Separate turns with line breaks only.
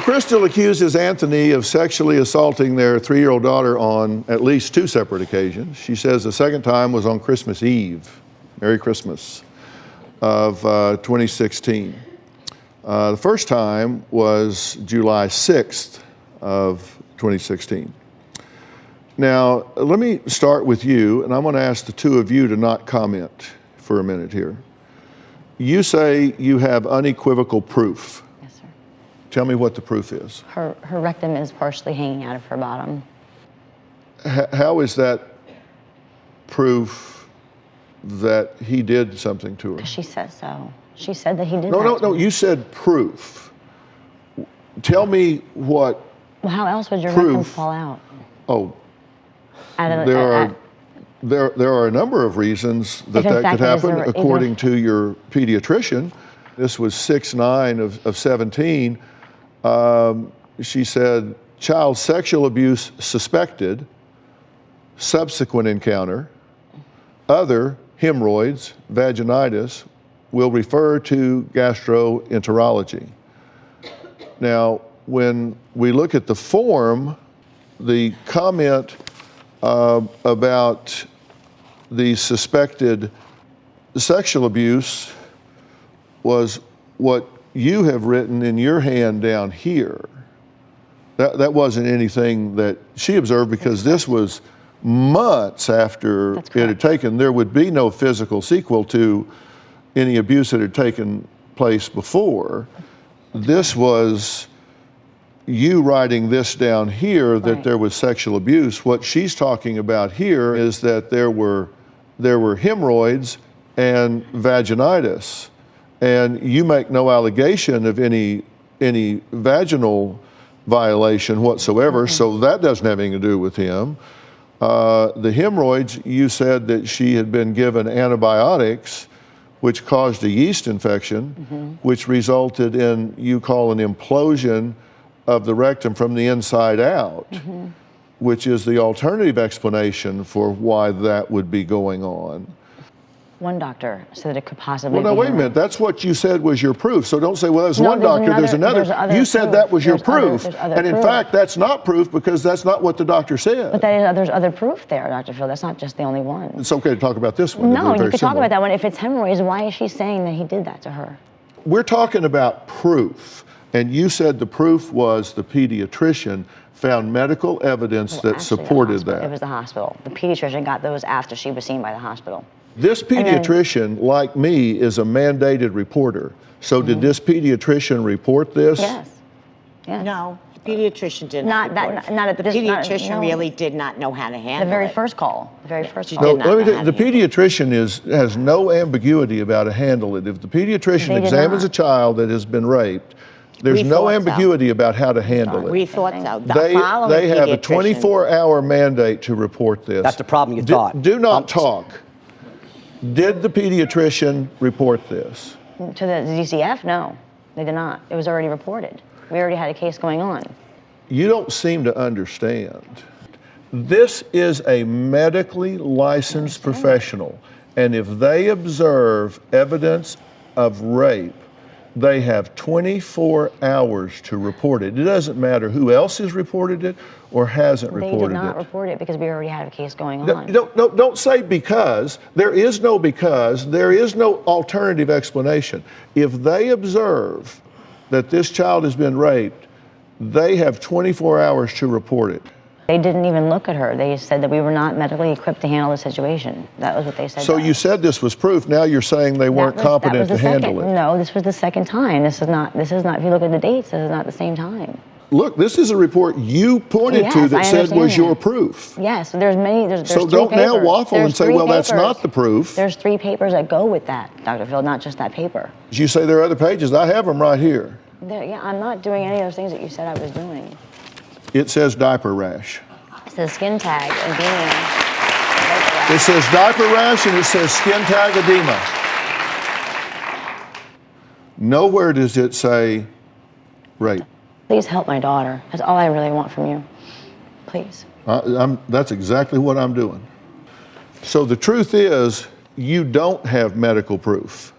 Crystal accuses Anthony of sexually assaulting their 3-year-old daughter on at least 2 separate occasions. She says the second time was on Christmas Eve, Merry Christmas, of 2016. The first time was July 6th of 2016. Now, let me start with you, and I'm going to ask the two of you to not comment for a minute here. You say you have unequivocal proof.
Yes, sir.
Tell me what the proof is.
Her rectum is partially hanging out of her bottom.
How is that proof that he did something to her?
Because she said so. She said that he did
No, you said proof. Tell me what
Well, how else would your
proof.
rectum fall out?
Oh,
There
there are a number of reasons that
If in
that
fact
could
it is
happen,
the-
according to your pediatrician. This was 6/9 of 17. She said, child sexual abuse suspected, subsequent encounter, other hemorrhoids, vaginitis, will refer to gastroenterology. Now, when we look at the form, the comment about the suspected sexual abuse was what you have written in your hand down here. That wasn't anything that she observed, because this was months after it had taken. There would be no physical sequel to any abuse that had taken place before. This was you writing this down here, that
Right.
there was sexual abuse. What she's talking about here is that there were hemorrhoids and vaginitis, and you make no allegation of any vaginal violation whatsoever, so that doesn't have anything to do with him. The hemorrhoids, you said that she had been given antibiotics, which caused a yeast infection, which resulted in, you call, an implosion of the rectum from the inside out, which is the alternative explanation for why that would be going on.
One doctor said that it could possibly
Well, now
be
wait a minute. That's what you said was your proof. So don't say, well, there's one doctor, there's another. You said that was your proof. And in fact, that's not proof, because that's not what the doctor said.
But that is, there's other proof there, Dr. Phil. That's not just the only one.
It's okay to talk about this one.
No,
They're
you
very
could talk
similar.
about that one. If it's hemorrhoids, why is she saying that he did that to her?
We're talking about proof. And you said the proof was the pediatrician found medical evidence that
Actually,
supported
the hospital.
that.
It was the hospital. The pediatrician got those after she was seen by the hospital.
This pediatrician, like me, is a mandated reporter. So did this pediatrician report this?
Yes. Yes.
No, the pediatrician did
Not
not.
that.
report it.
Not at the
The
not-
pediatrician
no.
really did not know how to handle
The very
it.
first call. The very first
She
call.
did
No,
not
let me
know
tell
how
you,
to
the
handle it.
pediatrician has no ambiguity about handle it. If the pediatrician
They did
examines
not.
a child that has been raped, there's
We
no
thought so.
ambiguity about how to handle
We
it.
thought so. The
They
following
have a
pediatrician-
24-hour mandate to report this.
That's the problem, you thought.
Do not talk. Did the pediatrician report this?
To the DCF? No, they did not. It was already reported. We already had a case going on.
You don't seem to understand. This is a medically licensed professional, and if they observe evidence of rape, they have 24 hours to report it. It doesn't matter who else has reported it or hasn't
They
reported
did not
it.
report it because we already had a case going on.
Don't say because. There is no because. There is no alternative explanation. If they observe that this child has been raped, they have 24 hours to report it.
They didn't even look at her. They said that we were not medically equipped to handle the situation. That was what they said.
So
to
you
us.
said this was proof. Now you're saying they weren't competent to handle it.
No, this was the second time. This is not, if you look at the dates, this is not the same time.
Look, this is a report you pointed to
Yes,
that
I
said
understand
was your
that.
proof.
Yes, there's
So
three
don't now
papers.
waffle and
There's
say,
three
well, that's
papers.
not the proof.
There's 3 papers that go with that, Dr. Phil, not just that paper.
You say there are other pages. I have them right here.
Yeah, I'm not doing any of those things that you said I was doing.
It says diaper rash.
It says skin tag, edema.
It says diaper rash and it says skin tag edema. Nowhere does it say rape.
Please help my daughter. That's all I really want from you. Please.
That's exactly what I'm doing. So the truth is, you don't have medical proof.